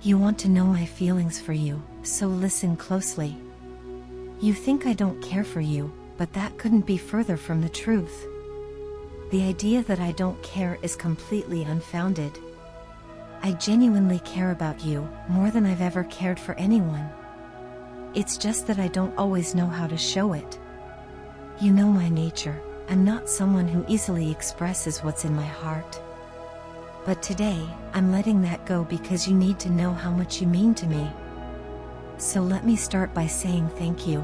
You want to know my feelings for you, so listen closely. You think I don't care for you, but that couldn't be further from the truth. The idea that I don't care is completely unfounded. I genuinely care about you, more than I've ever cared for anyone. It's just that I don't always know how to show it. You know my nature, I'm not someone who easily expresses what's in my heart. But today, I'm letting that go because you need to know how much you mean to me. So let me start by saying thank you.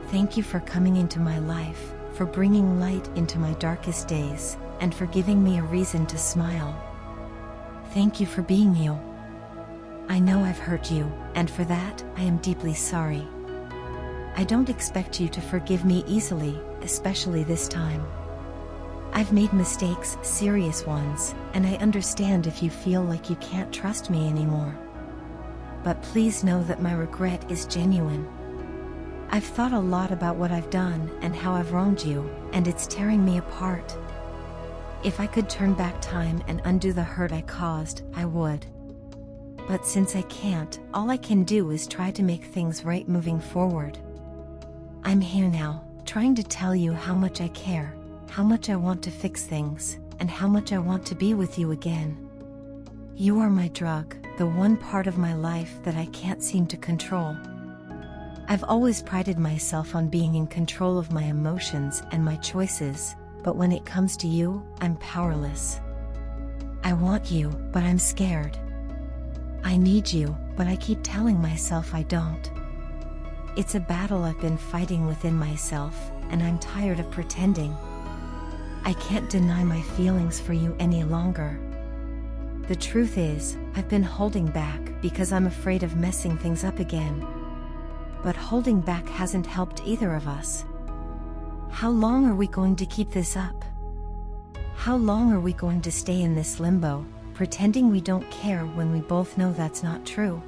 Thank you for coming into my life, for bringing light into my darkest days, and for giving me a reason to smile. Thank you for being you. I know I've hurt you, and for that, I am deeply sorry. I don't expect you to forgive me easily, especially this time. I've made mistakes, serious ones, and I understand if you feel like you can't trust me anymore. But please know that my regret is genuine. I've thought a lot about what I've done and how I've wronged you, and it's tearing me apart. If I could turn back time and undo the hurt I caused, I would. But since I can't, all I can do is try to make things right moving forward. I'm here now, trying to tell you how much I care, how much I want to fix things, and how much I want to be with you again. You are my drug, the one part of my life that I can't seem to control. I've always prided myself on being in control of my emotions and my choices, but when it comes to you, I'm powerless. I want you, but I'm scared. I need you, but I keep telling myself I don't. It's a battle I've been fighting within myself, and I'm tired of pretending. I can't deny my feelings for you any longer. The truth is, I've been holding back because I'm afraid of messing things up again. But holding back hasn't helped either of us. How long are we going to keep this up? How long are we going to stay in this limbo, pretending we don't care when we both know that's not true?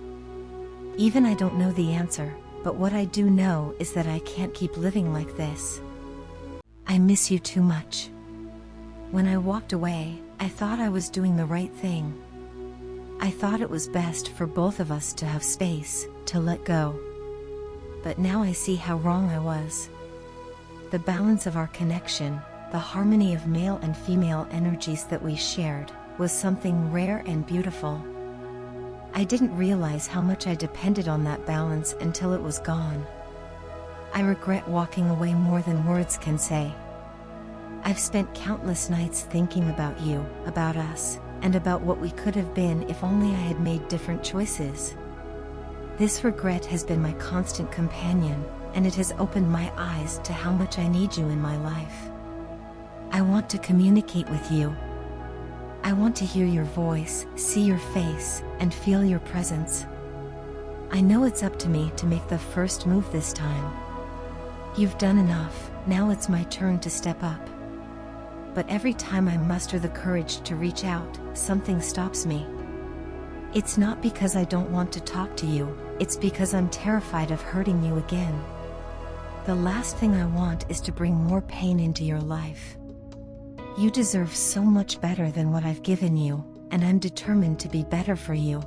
Even I don't know the answer, but what I do know is that I can't keep living like this. I miss you too much. When I walked away, I thought I was doing the right thing. I thought it was best for both of us to have space, to let go. But now I see how wrong I was. The balance of our connection, the harmony of male and female energies that we shared, was something rare and beautiful. I didn't realize how much I depended on that balance until it was gone. I regret walking away more than words can say. I've spent countless nights thinking about you, about us, and about what we could have been if only I had made different choices. This regret has been my constant companion, and it has opened my eyes to how much I need you in my life. I want to communicate with you. I want to hear your voice, see your face, and feel your presence. I know it's up to me to make the first move this time. You've done enough, now it's my turn to step up. But every time I muster the courage to reach out, something stops me. It's not because I don't want to talk to you, it's because I'm terrified of hurting you again. The last thing I want is to bring more pain into your life. You deserve so much better than what I've given you, and I'm determined to be better for you.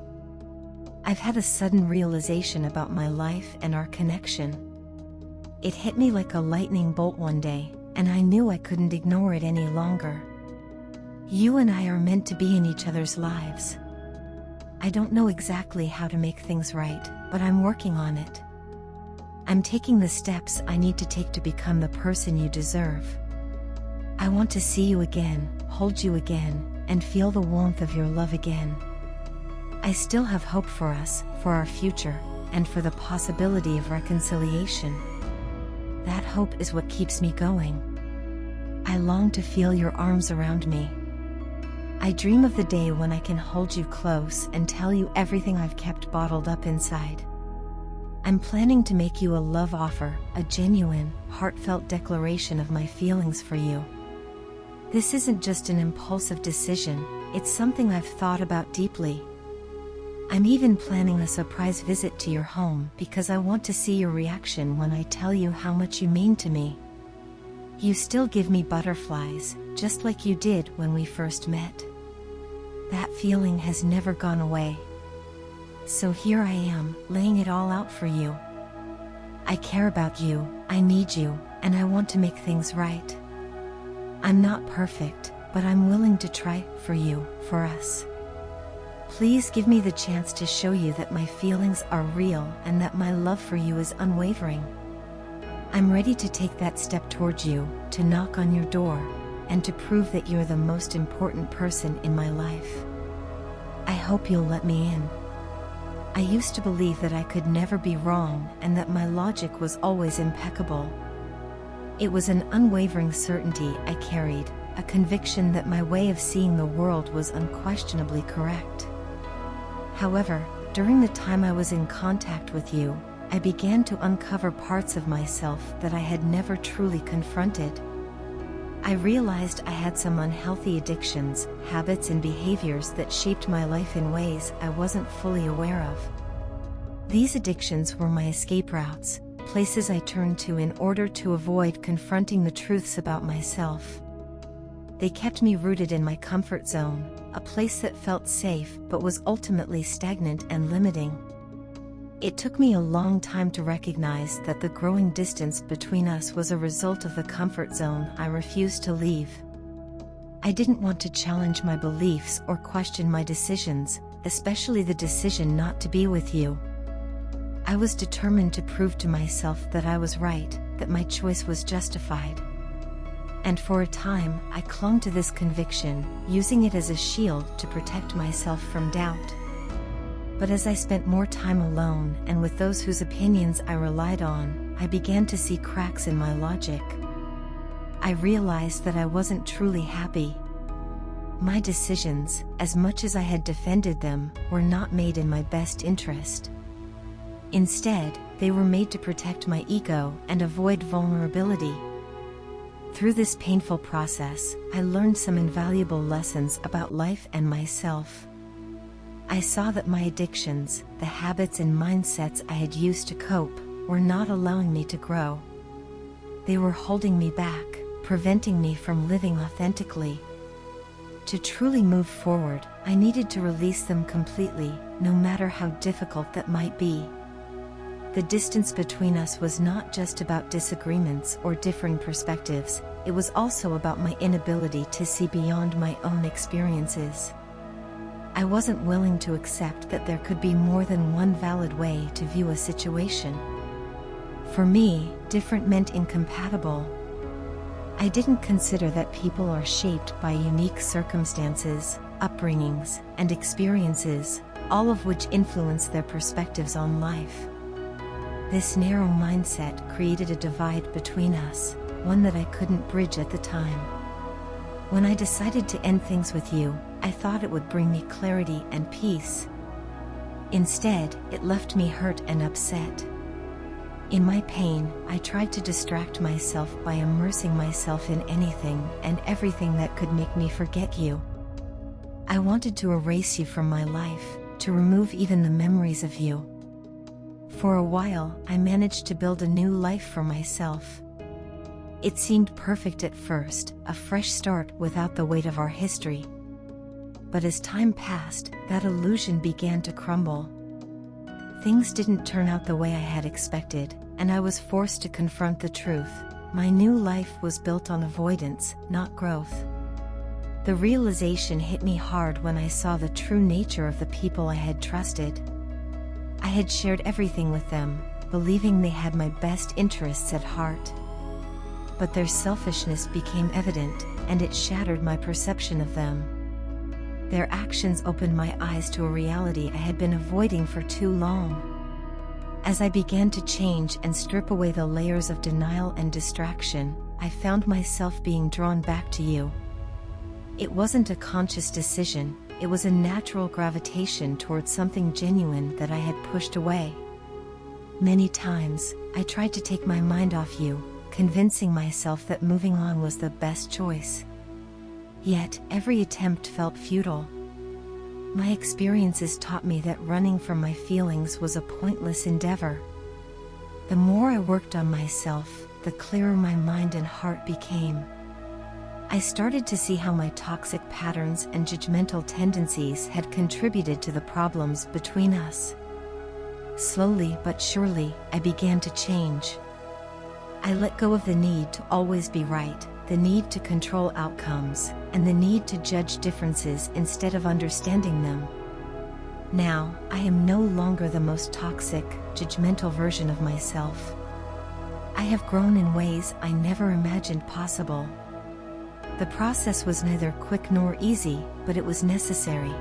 I've had a sudden realization about my life and our connection. It hit me like a lightning bolt one day, and I knew I couldn't ignore it any longer. You and I are meant to be in each other's lives. I don't know exactly how to make things right, but I'm working on it. I'm taking the steps I need to take to become the person you deserve. I want to see you again, hold you again, and feel the warmth of your love again. I still have hope for us, for our future, and for the possibility of reconciliation. That hope is what keeps me going. I long to feel your arms around me. I dream of the day when I can hold you close and tell you everything I've kept bottled up inside. I'm planning to make you a love offer, a genuine, heartfelt declaration of my feelings for you. This isn't just an impulsive decision, it's something I've thought about deeply. I'm even planning a surprise visit to your home because I want to see your reaction when I tell you how much you mean to me. You still give me butterflies, just like you did when we first met. That feeling has never gone away. So here I am, laying it all out for you. I care about you, I need you, and I want to make things right. I'm not perfect, but I'm willing to try, for you, for us. Please give me the chance to show you that my feelings are real and that my love for you is unwavering. I'm ready to take that step towards you, to knock on your door, and to prove that you're the most important person in my life. I hope you'll let me in. I used to believe that I could never be wrong and that my logic was always impeccable. It was an unwavering certainty I carried, a conviction that my way of seeing the world was unquestionably correct. However, during the time I was in contact with you, I began to uncover parts of myself that I had never truly confronted. I realized I had some unhealthy addictions, habits and behaviors that shaped my life in ways I wasn't fully aware of. These addictions were my escape routes, places I turned to in order to avoid confronting the truths about myself. They kept me rooted in my comfort zone, a place that felt safe but was ultimately stagnant and limiting. It took me a long time to recognize that the growing distance between us was a result of the comfort zone I refused to leave. I didn't want to challenge my beliefs or question my decisions, especially the decision not to be with you. I was determined to prove to myself that I was right, that my choice was justified. And for a time, I clung to this conviction, using it as a shield to protect myself from doubt. But as I spent more time alone and with those whose opinions I relied on, I began to see cracks in my logic. I realized that I wasn't truly happy. My decisions, as much as I had defended them, were not made in my best interest. Instead, they were made to protect my ego and avoid vulnerability. Through this painful process, I learned some invaluable lessons about life and myself. I saw that my addictions, the habits and mindsets I had used to cope, were not allowing me to grow. They were holding me back, preventing me from living authentically. To truly move forward, I needed to release them completely, no matter how difficult that might be. The distance between us was not just about disagreements or differing perspectives, it was also about my inability to see beyond my own experiences. I wasn't willing to accept that there could be more than one valid way to view a situation. For me, different meant incompatible. I didn't consider that people are shaped by unique circumstances, upbringings, and experiences, all of which influence their perspectives on life. This narrow mindset created a divide between us, one that I couldn't bridge at the time. When I decided to end things with you, I thought it would bring me clarity and peace. Instead, it left me hurt and upset. In my pain, I tried to distract myself by immersing myself in anything and everything that could make me forget you. I wanted to erase you from my life, to remove even the memories of you. For a while, I managed to build a new life for myself. It seemed perfect at first, a fresh start without the weight of our history. But as time passed, that illusion began to crumble. Things didn't turn out the way I had expected, and I was forced to confront the truth. My new life was built on avoidance, not growth. The realization hit me hard when I saw the true nature of the people I had trusted. I had shared everything with them, believing they had my best interests at heart. But their selfishness became evident, and it shattered my perception of them. Their actions opened my eyes to a reality I had been avoiding for too long. As I began to change and strip away the layers of denial and distraction, I found myself being drawn back to you. It wasn't a conscious decision, it was a natural gravitation towards something genuine that I had pushed away. Many times, I tried to take my mind off you, convincing myself that moving on was the best choice. Yet, every attempt felt futile. My experiences taught me that running from my feelings was a pointless endeavor. The more I worked on myself, the clearer my mind and heart became. I started to see how my toxic patterns and judgmental tendencies had contributed to the problems between us. Slowly but surely, I began to change. I let go of the need to always be right, the need to control outcomes, and the need to judge differences instead of understanding them. Now, I am no longer the most toxic, judgmental version of myself. I have grown in ways I never imagined possible. The process was neither quick nor easy, but it was necessary.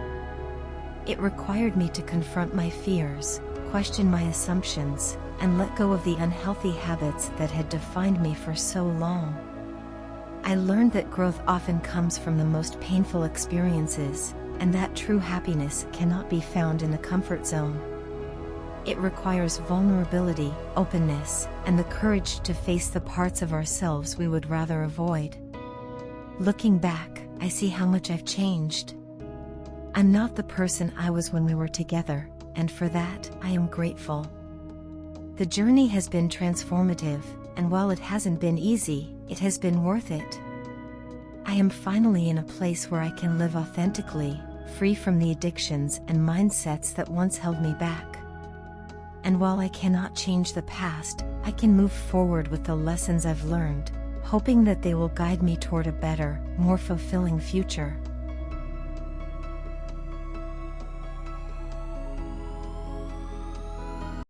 It required me to confront my fears, question my assumptions, and let go of the unhealthy habits that had defined me for so long. I learned that growth often comes from the most painful experiences, and that true happiness cannot be found in the comfort zone. It requires vulnerability, openness, and the courage to face the parts of ourselves we would rather avoid. Looking back, I see how much I've changed. I'm not the person I was when we were together, and for that, I am grateful. The journey has been transformative, and while it hasn't been easy, it has been worth it. I am finally in a place where I can live authentically, free from the addictions and mindsets that once held me back. And while I cannot change the past, I can move forward with the lessons I've learned, hoping that they will guide me toward a better, more fulfilling future.